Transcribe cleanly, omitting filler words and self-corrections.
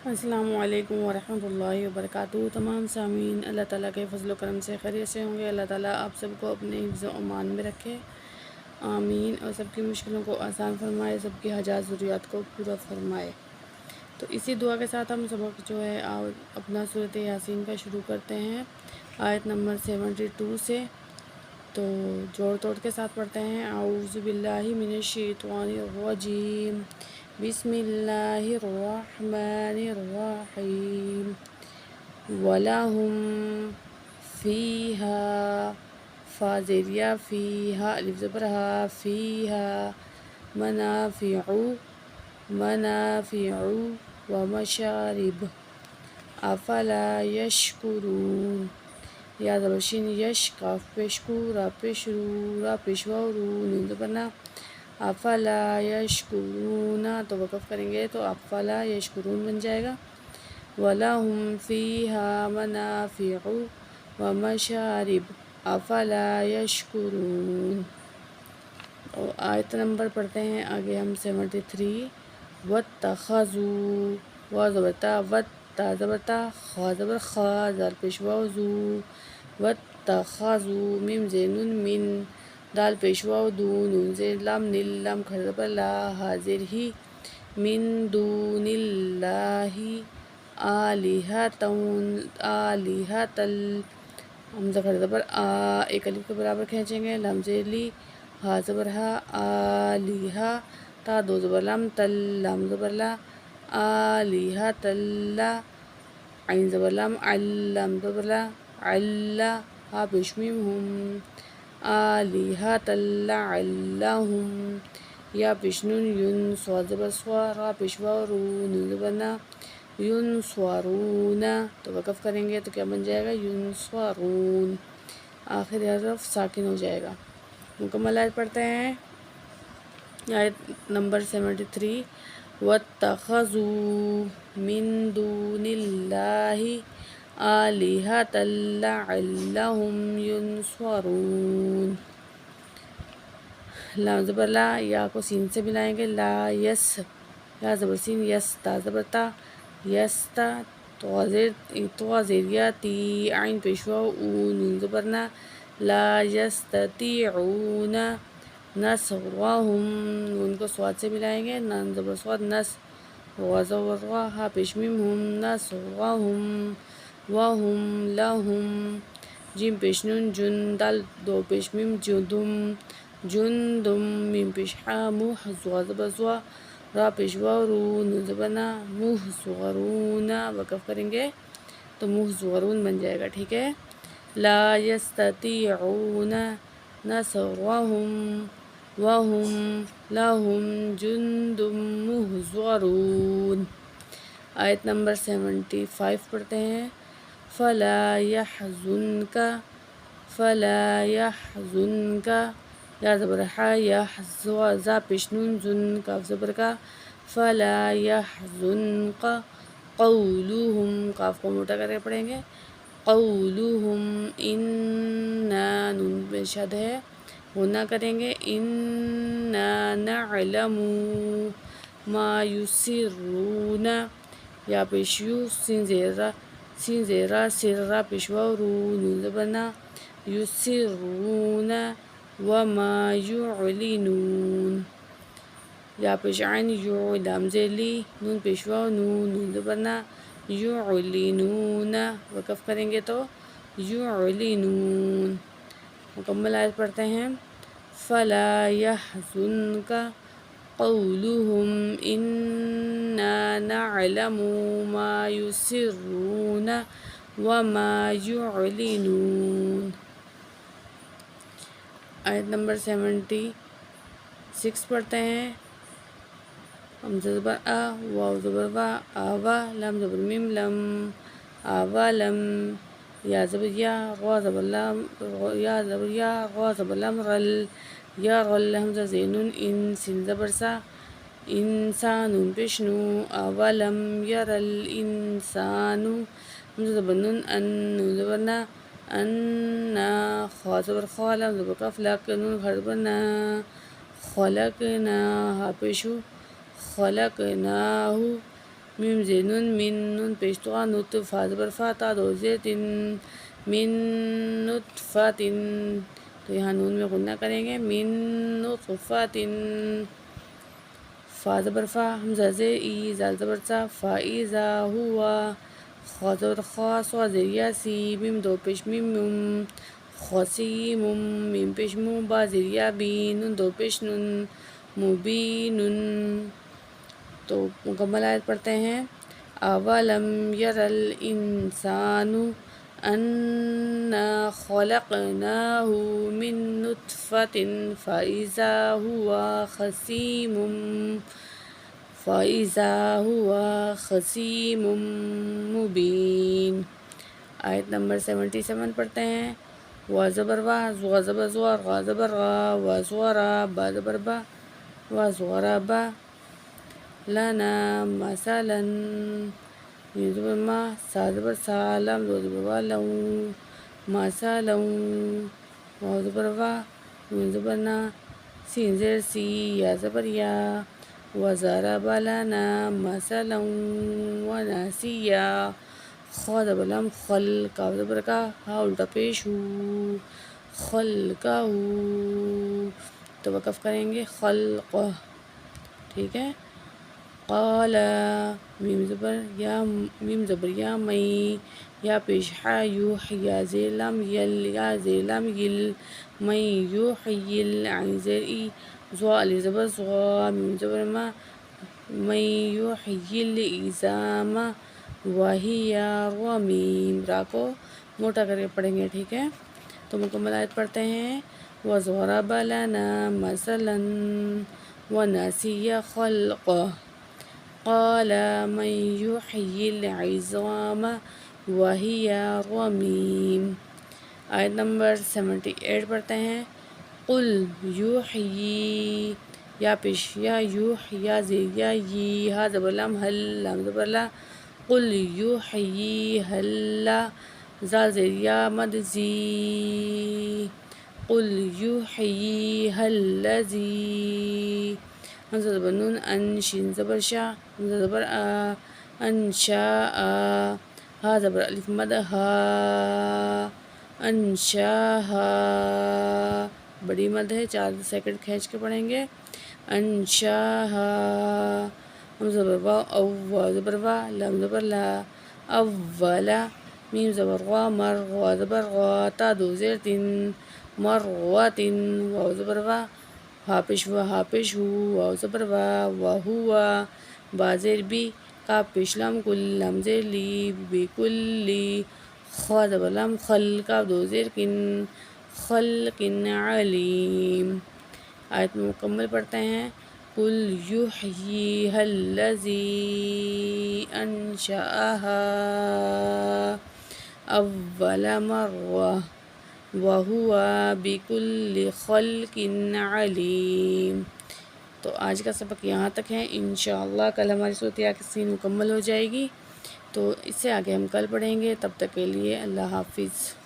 السلام علیکم ورحمۃ اللہ وبرکاتہ۔ تمام سامعین اللہ تعالیٰ کے فضل و کرم سے خیریت سے ہوں گے۔ اللہ تعالیٰ آپ سب کو اپنے حفظ و امان میں رکھے، آمین، اور سب کی مشکلوں کو آسان فرمائے، سب کی حاجات ضروریات کو پورا فرمائے۔ تو اسی دعا کے ساتھ ہم سبق جو ہے اپنا سورۃ یاسین کا شروع کرتے ہیں، آیت نمبر 72 سے۔ تو جوڑ توڑ کے ساتھ پڑھتے ہیں۔ اعوذ باللہ من الشیطان الرجیم، بسم اللہ الرحمن الرحیم، وَلَهُمْ فِيهَا، فا زیریا، فیہا الف زبر ہا، فیہا منافع ومشارب، افلا یشکرون، یا زبرشین یش، کاف پیشکو، را پیشرو، را پیشوا، رو نون زبرنا، افلا یشکرون، تو وقف کریں گے تو افلا یشکرون بن جائے گا۔ وَلَهُمْ فِيهَا مَنَافِعُ وَمَشَارِبُ أَفَلَا يَشْكُرُونَ۔ اور آیت نمبر پڑھتے ہیں آگے ہم 73۔ وَاتَّخَذُوا، وا زبرتا، وَاتَّا زبرتا، خا زبر خا، زال پیشوا زو، وَاتَّخَذُوا، میم زینون من، دال پیشوا دو، نون زیر لام نل، لام کھڑا زبر لا، ہا زیر ہی، من دون اللہ حمزہ کھڑا زبر آ، ایک الف کے برابر کھینچیں گے، لام زیر لی، ہا زبر ہا، آلیہا، تا دو زبر لام تل، لام زبر لا، آلیہا تلا، عین زبر لام عل، لام زبر لا، علا، ہا پیش میم ہم، آلیہا تلا علہم، یا پیش نون یون، سوا زبر سوا، را پیشوا رو، نون زبر نا، ینصرون، تو وقف کریں گے تو کیا بن جائے گا؟ ینصرون، آخری حرف ساکن ہو جائے گا۔ مکمل آیت پڑھتے ہیں، آیت نمبر 73۔ وَاتَّخَذُوا مِن دُونِ اللَّهِ آلِهَةً لَعَلَّهُمْ يُنصَرُونَ، لام زبر لا، یا کو سین سے ملائیں گے، لا یس، یا زبر سین یس، تا زبر تا، یستا، تو زیریا تی، عین پیشوا او، نون زبر نا، لا یستطیعون نصرهم، نون کو سواد سے ملائیں گے، نون زبر سواد نس، غا زبر غا، ہا پیش میم ہم، نصرهم، وهم لهم، جیم پیش نون جن، دال دو پیش میم جدم، جندم، میم پیش حا، مح، زوا زبر زوا، را پیشوا رو، نون زبر نا، محصغرون، وقف کریں گے تو محصغرون بن جائے گا، ٹھیک ہے۔ لا یستطیعون نصرهم وهم لهم جند محضرون۔ آیت نمبر 75 پڑھتے ہیں۔ فلا يحزنك، یا زبر حا، یا زا پیش نون زن، کاف زبر کا، فلا يحزنك قولهم، کاف کو موٹا کر کے پڑھیں گے، قولهم، انا، نون میں شد ہے، غنہ کریں گے، انا نعلم ما یسرون، یا پیش یو، سین زیرہ، سر، را پیشوا رو، نون زبرنا، یسرون، وما یعلنون، یا پیش عین یو، لام زیر لی، نون پیشوا نون زبرنا، یعلنون، وقف کریں گے تو یعلنون۔ مکمل آیت پڑھتے ہیں۔ فلا يحزنك قولهم انا نعلم ما يسرون وما يعلنون۔ آیت نمبر 76 پڑھتے ہیں۔ حمزہ زبر آ، واو زبر وا، آوا، لام زبر میم لم، آوالم، یا زبر یا، غا زبر لام، یا زبر یا، غا زبر لام رل، یا غل، حمزہ زینون ان، سین زبر سا، انسانون پیشنو، اولم یرل انسانو، حمزہ زبر نون ان، نون زبر نا، انا، خا زبر خا، لام زبر کاف، لاک، نون کھڑا زبر نا، خلقنا، ہا پیشو، خلقناہ، میم زیر نون من نون پیش تو نطفہ زبر فا تا دو زیر تن من نطفہ تن، تو یہاں نون میں غنہ کریں گے من نطفہ تن، فا زبر فا حمزہ زیر ای زال زبر سا فا ایزا ہوا، خا زبر خا سوا زیر یا سی میم دو پیش میم مم خسیم میم پیش مو با زیر یا بی نون دو پیش نون مبینن۔ تو مکمل آیت پڑھتے ہیں۔ اولم یر الانسان انا خلقناہ من نطفۃ فإذا هو خصیم مبین۔ آیت نمبر 77 پڑھتے ہیں۔ وا زبر وا زوا زبر زوا غا زبر غا وا زورا با زبر با وا زورا با لنا مثلا میم زبر ما سا زبر سا لام دو زبر وا لو مثلا وا زبر وا میم زبر نا سین زیر سی یا زبر یا وضرب لنا مثلا ونسیا خا زبر لام خل کاف زبر کا ہا الٹا پیش ہو خلقہ، تو وقف کریں گے خلقہ، ٹھیک ہے۔ قال میم زبر یا مئی یا پیش حا یحیی زیر لام یل یا زیر لام یل مئی یحیی عین زیر ای زوا علی زبر زغا میم زبر ما مئی یحیی العظام وہی رمیم، را کو موٹا کر کے پڑھیں گے، ٹھیک ہے۔ تو مکمل آیت پڑھتے ہیں۔ وَضَرَبَ لَنَا مَثَلًا وَنَسِيَ خَلْقَهُ قَالَ مَن يُحْيِي الْعِظَامَ وَهِيَ رَمِيمٌ۔ آیت نمبر 78 پڑھتے ہیں۔ قُلْ یحیی یا پیش یا یوح یا زیر یا یی ہا زبر لام حل لام زبر لا قُلْ یحیی حلا زال زیر یا مد زی قُلْ یحیی الذی حمزہ زبر نون ان شین زبر شا حمزہ زبر آ انشاء ہا زبر الف مد ہا انشاء بڑی مد ہے، 4 سیکنڈ کھینچ کے پڑھیں گے۔ انشاء حمزہ زبر وا او وا زبر وا لام زبر لا اولا میم زبر غوا مر غوا زبر غوا تا دو زیر تن مروتن واو زبر وا ہا پیش ہو واو زبر وا وہوا با زیر بی کاف پیش لام کل لام زیر لی بکلی خا زبر لام خل کاف دو زیر کن خلق علیم۔ آیت میں مکمل پڑھتے ہیں۔ قُلْ یحییہا الذی انشأہا اول مرہ وہو بکل خلق علیم۔ تو آج کا سبق یہاں تک ہے، انشاءاللہ کل ہماری صورت یاسین مکمل ہو جائے گی، تو اس سے آگے ہم کل پڑھیں گے۔ تب تک کے لیے اللہ حافظ۔